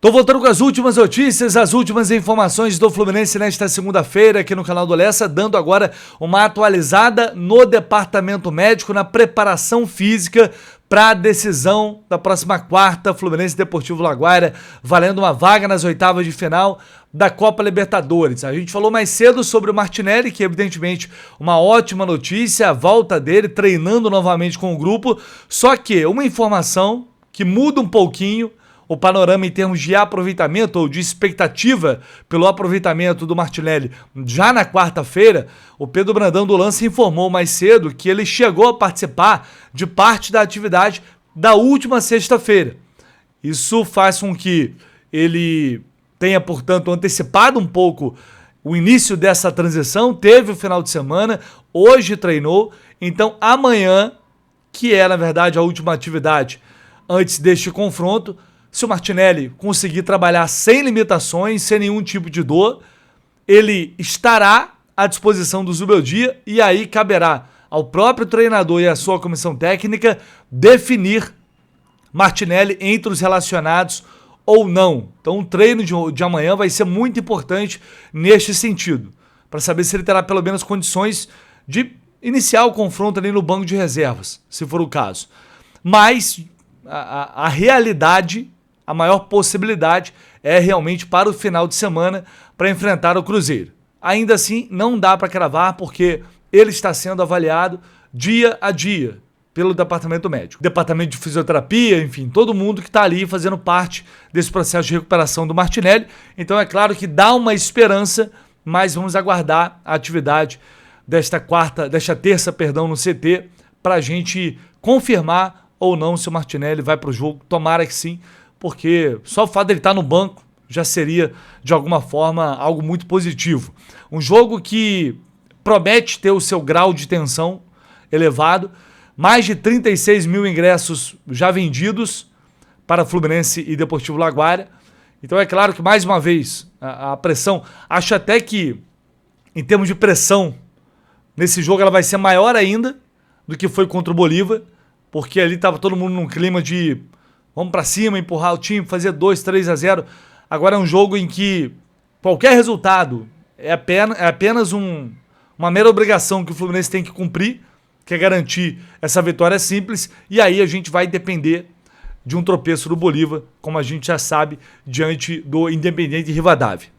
Tô voltando com as últimas notícias, as últimas informações do Fluminense nesta segunda-feira aqui no canal do Lessa, dando agora uma atualizada no departamento médico, na preparação física para a decisão da próxima quarta, Fluminense e Deportivo Laguaira, valendo uma vaga nas oitavas de final da Copa Libertadores. A gente falou mais cedo sobre o Martinelli, que evidentemente uma ótima notícia, a volta dele treinando novamente com o grupo, só que uma informação que muda um pouquinho o panorama em termos de aproveitamento ou de expectativa pelo aproveitamento do Martinelli já na quarta-feira. O Pedro Brandão do Lance informou mais cedo que ele chegou a participar de parte da atividade da última sexta-feira. Isso faz com que ele tenha, portanto, antecipado um pouco o início dessa transição, teve o final de semana, hoje treinou, então amanhã, que é na verdade a última atividade antes deste confronto, se o Martinelli conseguir trabalhar sem limitações, sem nenhum tipo de dor, ele estará à disposição do Zubeldia e aí caberá ao próprio treinador e à sua comissão técnica definir Martinelli entre os relacionados ou não. Então o treino de amanhã vai ser muito importante neste sentido, para saber se ele terá pelo menos condições de iniciar o confronto ali no banco de reservas, se for o caso. Mas a realidade, a maior possibilidade é realmente para o final de semana para enfrentar o Cruzeiro. Ainda assim, não dá para cravar porque ele está sendo avaliado dia a dia pelo departamento médico. Departamento de fisioterapia, enfim, todo mundo que está ali fazendo parte desse processo de recuperação do Martinelli. Então é claro que dá uma esperança, mas vamos aguardar a atividade desta terça, no CT, para a gente confirmar ou não se o Martinelli vai para o jogo. Tomara que sim, porque só o fato dele estar no banco já seria, de alguma forma, algo muito positivo. Um jogo que promete ter o seu grau de tensão elevado, mais de 36 mil ingressos já vendidos para Fluminense e Deportivo Laguaira. Então é claro que, mais uma vez, a pressão, acho até que, em termos de pressão, nesse jogo ela vai ser maior ainda do que foi contra o Bolívar, porque ali estava todo mundo num clima de vamos pra cima, empurrar o time, fazer 2-3-0. Agora é um jogo em que qualquer resultado é apenas uma mera obrigação que o Fluminense tem que cumprir, que é garantir essa vitória simples, e aí a gente vai depender de um tropeço do Bolívar, como a gente já sabe, diante do Independiente Rivadavia.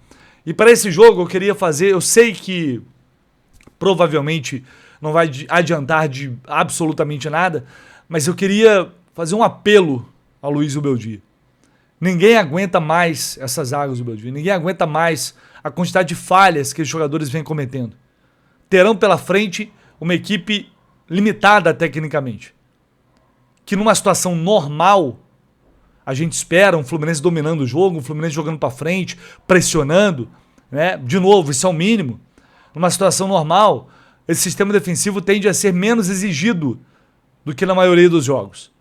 E para esse jogo eu queria fazer, eu sei que provavelmente não vai adiantar de absolutamente nada, mas eu queria fazer um apelo ao Luiz Zubeldia. Ninguém aguenta mais essas águas do Zubeldia. Ninguém aguenta mais a quantidade de falhas que os jogadores vêm cometendo. Terão pela frente uma equipe limitada tecnicamente, que numa situação normal a gente espera um Fluminense dominando o jogo, um Fluminense jogando para frente, pressionando, né? De novo, isso é o mínimo. Numa situação normal, esse sistema defensivo tende a ser menos exigido do que na maioria dos jogos,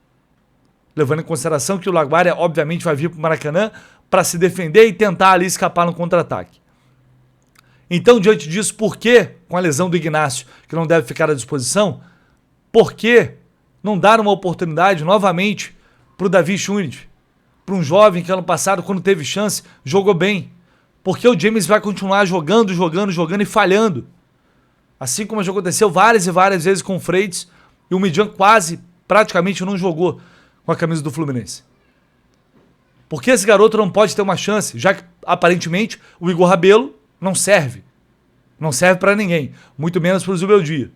levando em consideração que o Laguaira obviamente vai vir para o Maracanã para se defender e tentar ali escapar no contra-ataque. Então, diante disso, por que, com a lesão do Ignacio, que não deve ficar à disposição, por que não dar uma oportunidade novamente para o Davi Schunit, para um jovem que ano passado, quando teve chance, jogou bem? Por que o James vai continuar jogando e falhando? Assim como já aconteceu várias e várias vezes com o Freitas, e o Midian praticamente não jogou com a camisa do Fluminense. Por que esse garoto não pode ter uma chance, já que aparentemente o Igor Rabelo não serve? Não serve para ninguém, muito menos para o Zubeldia.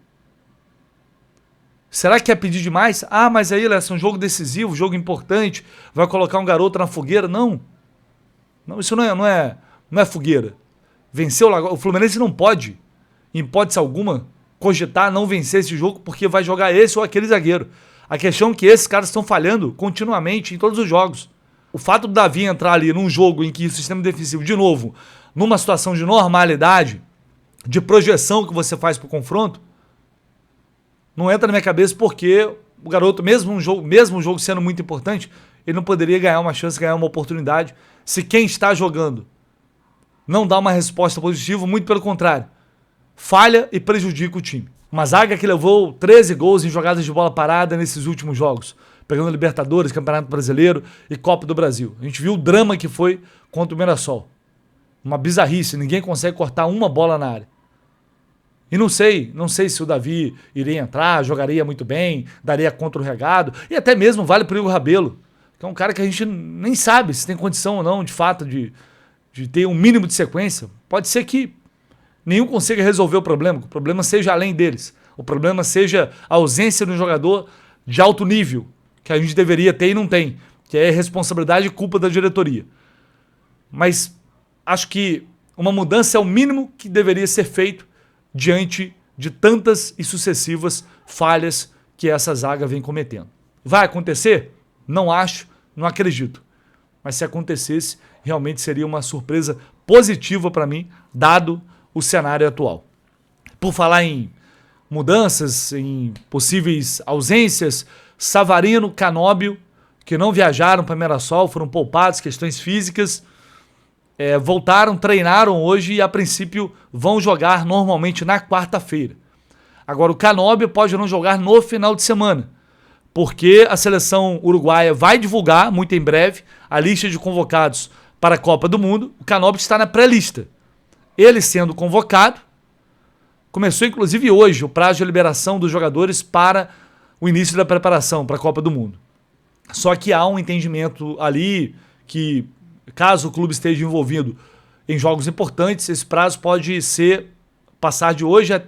Será que é pedir demais? Ah, mas aí, Lessa, um jogo decisivo, jogo importante, vai colocar um garoto na fogueira? Não. Não, isso não é fogueira. Vencer o Fluminense não pode, em hipótese alguma, cogitar não vencer esse jogo porque vai jogar esse ou aquele zagueiro. A questão é que esses caras estão falhando continuamente em todos os jogos. O fato do Davi entrar ali num jogo em que o sistema defensivo, de novo, numa situação de normalidade, de projeção que você faz para o confronto, não entra na minha cabeça porque o garoto, mesmo o jogo sendo muito importante, ele não poderia ganhar uma chance, ganhar uma oportunidade, se quem está jogando não dá uma resposta positiva, muito pelo contrário, falha e prejudica o time. Uma zaga que levou 13 gols em jogadas de bola parada nesses últimos jogos. pegando Libertadores, Campeonato Brasileiro e Copa do Brasil. A gente viu o drama que foi contra o Mirassol. Uma bizarrice, ninguém consegue cortar uma bola na área. E não sei se o Davi iria entrar, jogaria muito bem, daria contra o regado, e até mesmo vale para o Igor Rabelo, que é um cara que a gente nem sabe se tem condição ou não, de fato, de ter um mínimo de sequência. Pode ser que nenhum consiga resolver o problema, que o problema seja além deles. O problema seja a ausência de um jogador de alto nível, que a gente deveria ter e não tem, que é responsabilidade e culpa da diretoria. Mas acho que uma mudança é o mínimo que deveria ser feito diante de tantas e sucessivas falhas que essa zaga vem cometendo. Vai acontecer? Não acho, não acredito. Mas se acontecesse, realmente seria uma surpresa positiva para mim, dado o cenário atual. Por falar em mudanças, em possíveis ausências, Savarino, Canóbio, que não viajaram para Mirassol, foram poupados, questões físicas, voltaram, treinaram hoje e a princípio vão jogar normalmente na quarta-feira. Agora o Canóbio pode não jogar no final de semana, porque a seleção uruguaia vai divulgar muito em breve a lista de convocados para a Copa do Mundo. O Canóbio está na pré-lista. Ele sendo convocado, começou inclusive hoje o prazo de liberação dos jogadores para o início da preparação para a Copa do Mundo. Só que há um entendimento ali que, caso o clube esteja envolvido em jogos importantes, esse prazo pode passar de hoje,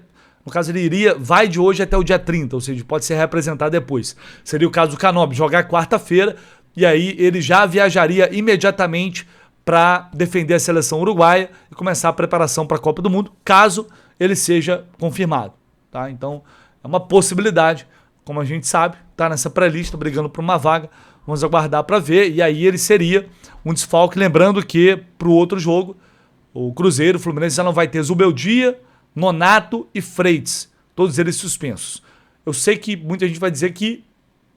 no caso ele vai de hoje até o dia 30, ou seja, pode ser reapresentado depois. Seria o caso do Canóbio jogar quarta-feira e aí ele já viajaria imediatamente para defender a seleção uruguaia e começar a preparação para a Copa do Mundo, caso ele seja confirmado. Tá? Então é uma possibilidade, como a gente sabe, está nessa pré-lista brigando por uma vaga. Vamos aguardar para ver, e aí ele seria um desfalque, lembrando que para o outro jogo, o Cruzeiro, o Fluminense já não vai ter Zubeldia, Nonato e Freitas, todos eles suspensos. Eu sei que muita gente vai dizer que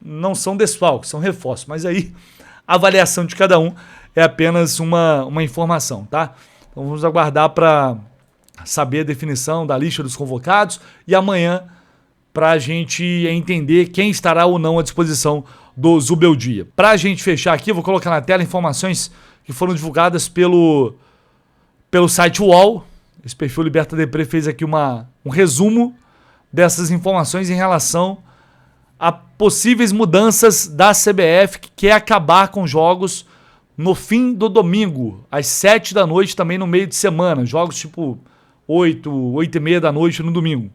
não são desfalques, são reforços, mas aí a avaliação de cada um é apenas uma informação, tá? Então vamos aguardar para saber a definição da lista dos convocados e amanhã para a gente entender quem estará ou não à disposição do Zubeldia. Para a gente fechar aqui, eu vou colocar na tela informações que foram divulgadas pelo site UOL. Esse perfil Liberta Depre fez aqui um resumo dessas informações em relação a possíveis mudanças da CBF, que quer acabar com jogos no fim do domingo, às 7 da noite, também no meio de semana. Jogos tipo 8h30 da noite no domingo.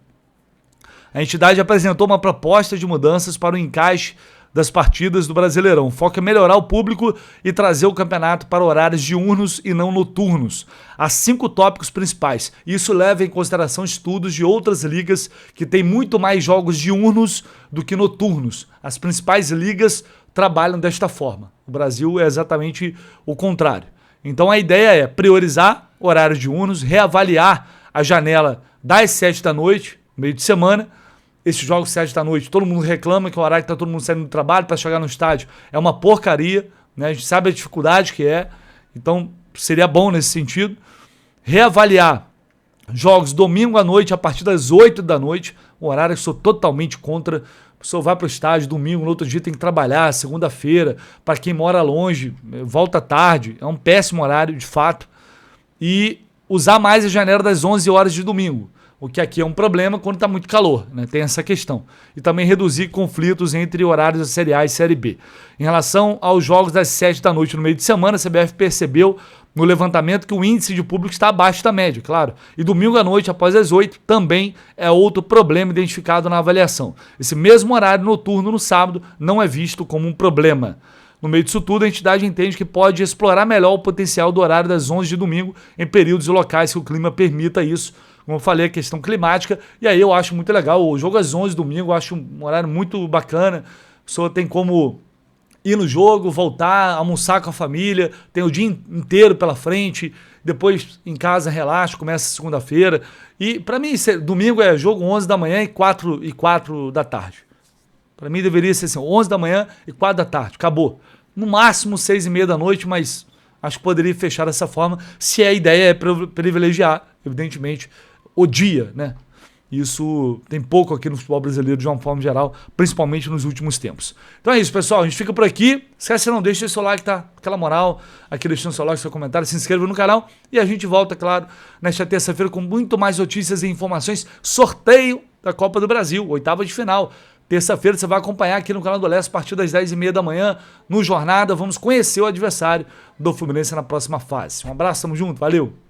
A entidade apresentou uma proposta de mudanças para o encaixe das partidas do Brasileirão. O foco é melhorar o público e trazer o campeonato para horários diurnos e não noturnos. Há 5 tópicos principais. Isso leva em consideração estudos de outras ligas que têm muito mais jogos diurnos do que noturnos. As principais ligas trabalham desta forma. O Brasil é exatamente o contrário. Então a ideia é priorizar horários diurnos, reavaliar a janela das 7 da noite, meio de semana. Esses jogos 7 da noite, todo mundo reclama que o horário que está todo mundo saindo do trabalho para chegar no estádio é uma porcaria, né? A gente sabe a dificuldade que é, então seria bom nesse sentido. Reavaliar jogos domingo à noite a partir das 8 da noite, um horário que eu sou totalmente contra. A pessoa vai para o estádio domingo, no outro dia tem que trabalhar, segunda-feira, para quem mora longe, volta tarde, é um péssimo horário de fato. E usar mais a janela das 11 horas de domingo. O que aqui é um problema quando está muito calor, né? Tem essa questão. E também reduzir conflitos entre horários da Série A e Série B. Em relação aos jogos das 7 da noite no meio de semana, a CBF percebeu no levantamento que o índice de público está abaixo da média, claro. E domingo à noite, após as 8, também é outro problema identificado na avaliação. Esse mesmo horário noturno no sábado não é visto como um problema. No meio disso tudo, a entidade entende que pode explorar melhor o potencial do horário das 11 de domingo em períodos e locais que o clima permita isso. Como eu falei, a questão climática, e aí eu acho muito legal. O jogo às 11 domingo, eu acho um horário muito bacana. A pessoa tem como ir no jogo, voltar, almoçar com a família, tem o dia inteiro pela frente, depois em casa relaxa, começa segunda-feira. E para mim, domingo é jogo 11 da manhã e 4 da tarde. Para mim deveria ser assim, 11 da manhã e 4 da tarde, acabou. No máximo 6h30 da noite, mas acho que poderia fechar dessa forma, se a ideia é privilegiar, evidentemente, o dia, né? Isso tem pouco aqui no futebol brasileiro de uma forma geral, principalmente nos últimos tempos. Então é isso, pessoal. A gente fica por aqui. Esquece, não deixa seu like, tá? Aquela moral. Aqui deixando seu like, seu comentário, se inscreva no canal. E a gente volta, claro, nesta terça-feira com muito mais notícias e informações. Sorteio da Copa do Brasil, oitava de final. Terça-feira você vai acompanhar aqui no canal do Leste a partir das 10h30 da manhã, no Jornada. Vamos conhecer o adversário do Fluminense na próxima fase. Um abraço, tamo junto, valeu!